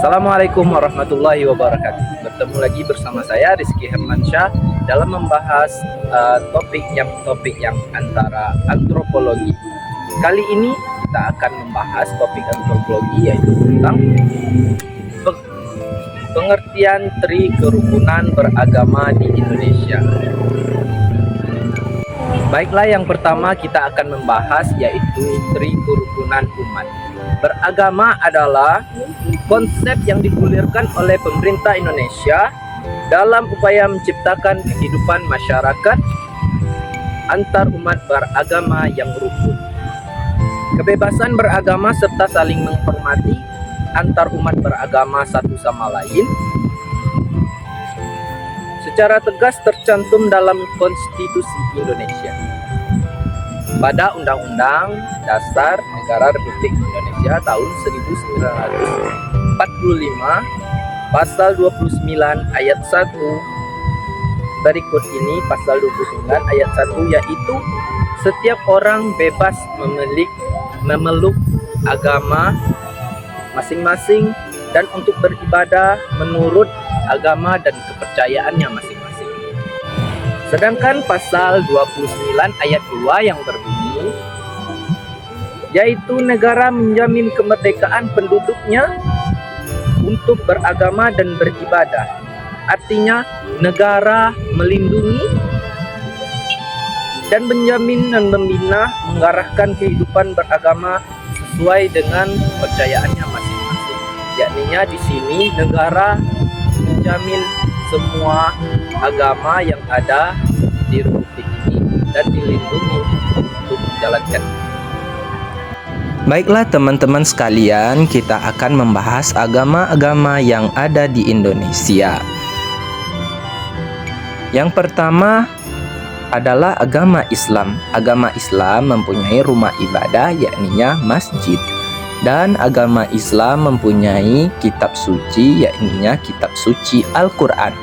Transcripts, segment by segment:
Assalamualaikum warahmatullahi wabarakatuh. Bertemu lagi bersama saya Rizky Hermansyah dalam membahas topik yang antara antropologi. Kali ini kita akan membahas topik antropologi, yaitu tentang pengertian tri kerukunan beragama di Indonesia. Baiklah, yang pertama kita akan membahas yaitu tri kerukunan umat. Beragama adalah konsep yang digulirkan oleh pemerintah Indonesia dalam upaya menciptakan kehidupan masyarakat antar umat beragama yang rukun. Kebebasan beragama serta saling menghormati antar umat beragama satu sama lain secara tegas tercantum dalam Konstitusi Indonesia. Pada Undang-Undang Dasar Negara Republik Indonesia tahun 1945, pasal 29 ayat 1. Berikut ini pasal 29 ayat 1, yaitu setiap orang bebas memeluk agama masing-masing dan untuk beribadah menurut agama dan kepercayaannya masing-masing. Sedangkan pasal 29 ayat 2 yang berbunyi, yaitu negara menjamin kemerdekaan penduduknya untuk beragama dan beribadah. Artinya negara melindungi dan menjamin dan membina mengarahkan kehidupan beragama sesuai dengan kepercayaannya masing-masing. Yakninya di sini negara menjamin semua agama yang ada di republik ini dan dilindungi untuk menjalankan. Baiklah teman-teman sekalian, kita akan membahas agama-agama yang ada di Indonesia. Yang pertama adalah agama Islam. Agama Islam mempunyai rumah ibadah, yakninya masjid. Dan agama Islam mempunyai kitab suci, yakninya kitab suci Al-Quran.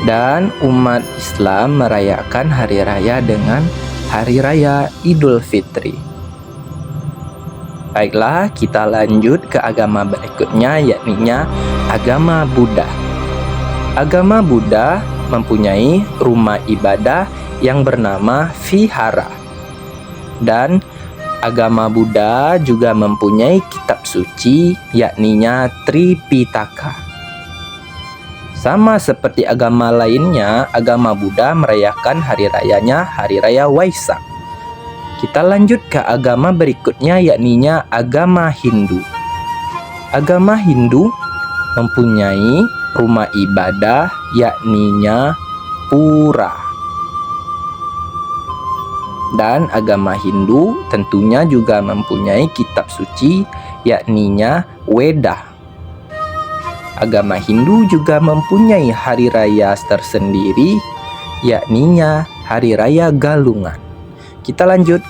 Dan umat Islam merayakan hari raya dengan hari raya Idul Fitri. Baiklah, kita lanjut ke agama berikutnya, yakninya agama Buddha. Agama Buddha mempunyai rumah ibadah yang bernama Vihara. Dan agama Buddha juga mempunyai kitab suci, yakninya Tripitaka. Sama seperti agama lainnya, agama Buddha merayakan hari rayanya hari raya Waisak. Kita lanjut ke agama berikutnya, yakninya agama Hindu. Agama Hindu mempunyai rumah ibadah, yakninya pura. Dan agama Hindu tentunya juga mempunyai kitab suci, yakninya Weda. Agama Hindu juga mempunyai hari raya tersendiri, yakninya hari raya Galungan. Kita lanjut,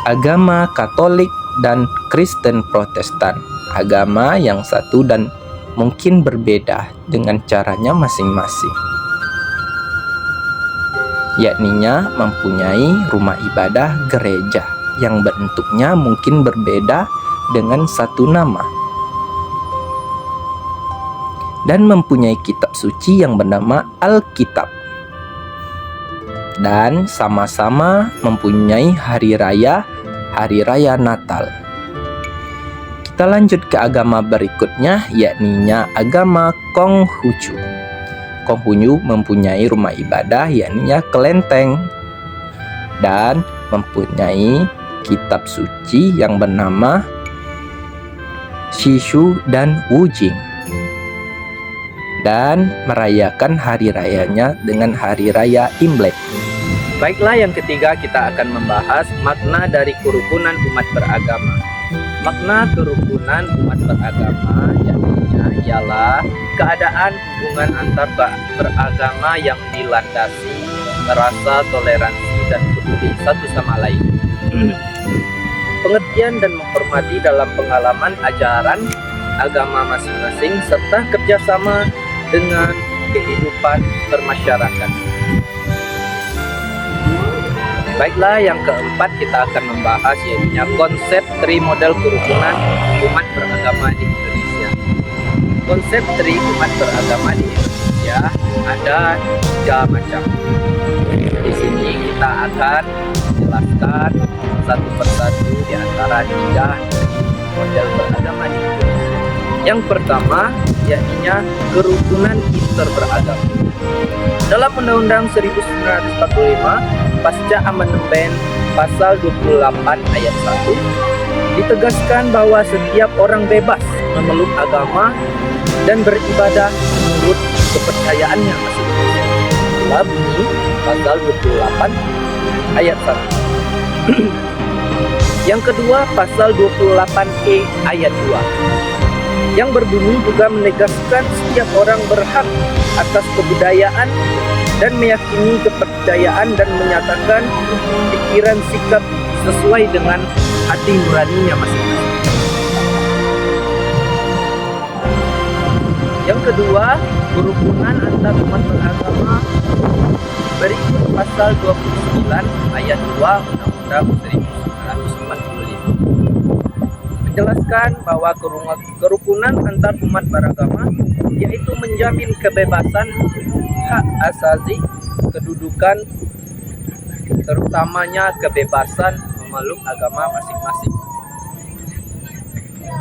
agama Katolik dan Kristen Protestan. Agama yang satu dan mungkin berbeda dengan caranya masing-masing, yakninya mempunyai rumah ibadah gereja yang bentuknya mungkin berbeda dengan satu nama, dan mempunyai kitab suci yang bernama Alkitab, dan sama-sama mempunyai hari raya Natal. Kita lanjut ke agama berikutnya, yakninya agama Konghucu. Konghucu mempunyai rumah ibadah, yakninya kelenteng, dan mempunyai kitab suci yang bernama Shishu dan Wujing, dan merayakan hari rayanya dengan hari raya Imlek. Baiklah, yang ketiga kita akan membahas makna dari kerukunan umat beragama. Makna kerukunan umat beragama ialah keadaan hubungan antar beragama yang dilandasi rasa toleransi dan peduli satu sama lain. Pengertian dan menghormati dalam pengalaman ajaran agama masing-masing serta kerjasama dengan kehidupan bermasyarakat. Baiklah, yang keempat kita akan membahas yaitu konsep trimodel kerukunan umat beragama di Indonesia. Konsep tri umat beragama di Indonesia ada 3 macam. Di sini kita akan menjelaskan satu persatu di antara 3 model beragama di Indonesia. Yang pertama yakni kerukunan interberagama. Dalam Undang-Undang 1945 pasca amandemen pasal 28 ayat 1 ditegaskan bahwa setiap orang bebas memeluk agama dan beribadah menurut kepercayaannya masing-masing. Itulah bunyi pasal 28 ayat 1. Yang kedua pasal 28E ayat 2 yang berbunyi juga menegaskan setiap orang berhak atas kebudayaan dan meyakini kepercayaan dan menyatakan pikiran sikap sesuai dengan hati nuraninya masing-masing. Yang kedua, kerukunan antar umat beragama berikut pasal 29 ayat 2 Undang-Undang 1945 menjelaskan bahwa kerukunan antar umat beragama yaitu menjamin kebebasan, hak asasi, kedudukan, terutamanya kebebasan memeluk agama masing-masing.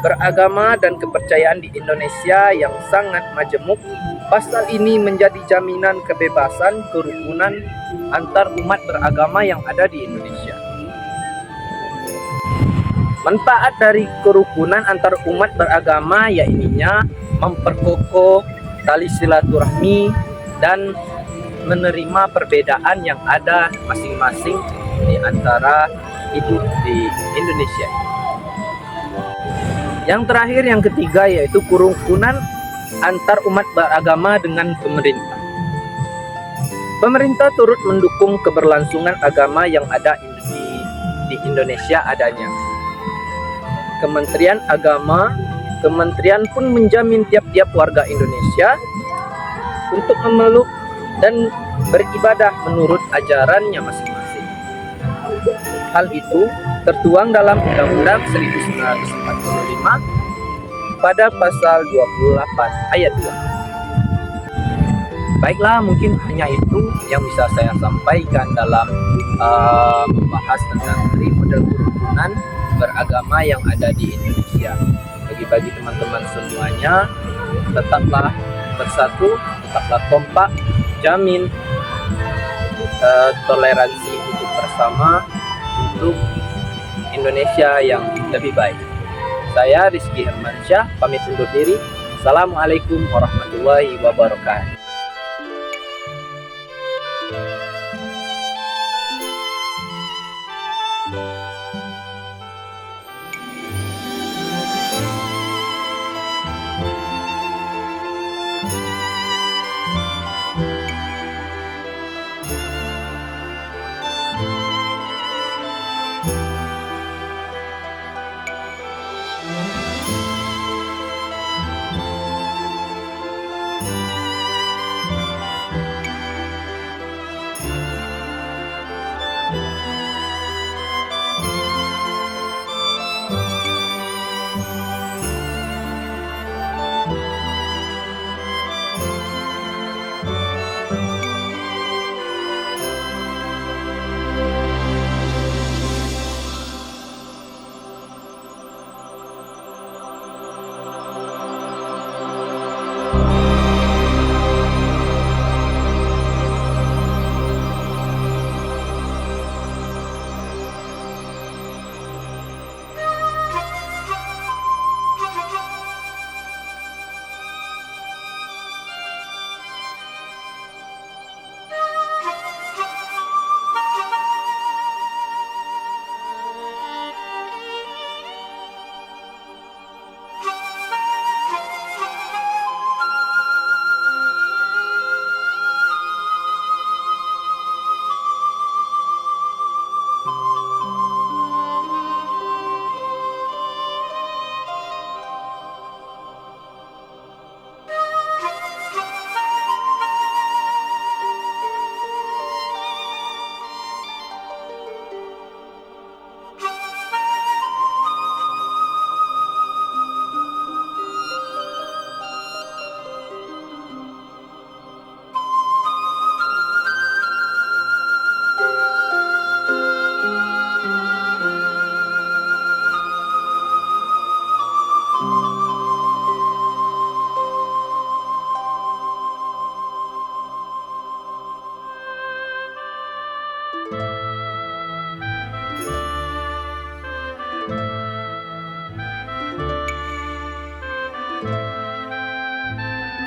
Beragama dan kepercayaan di Indonesia yang sangat majemuk, pasal ini menjadi jaminan kebebasan kerukunan antar umat beragama yang ada di Indonesia. Manfaat dari kerukunan antar umat beragama yakni memperkokoh tali silaturahmi dan menerima perbedaan yang ada masing-masing di antara hidup di Indonesia. Yang terakhir, yang ketiga, yaitu kerukunan antar umat beragama dengan pemerintah. Pemerintah turut mendukung keberlangsungan agama yang ada di Indonesia adanya. Kementerian Agama, Kementerian pun menjamin tiap-tiap warga Indonesia untuk memeluk dan beribadah menurut ajarannya masing-masing. Hal itu tertuang dalam Undang-Undang 1945 pada pasal 28 ayat 2. Baiklah, mungkin hanya itu yang bisa saya sampaikan dalam membahas tentang model kerukunan beragama yang ada di Indonesia. Bagi teman-teman semuanya, tetaplah bersatu, tetaplah kompak, jamin toleransi untuk bersama untuk Indonesia yang lebih baik. Saya Rizky Hermansyah pamit undur diri. Assalamualaikum warahmatullahi wabarakatuh.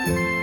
Dadah.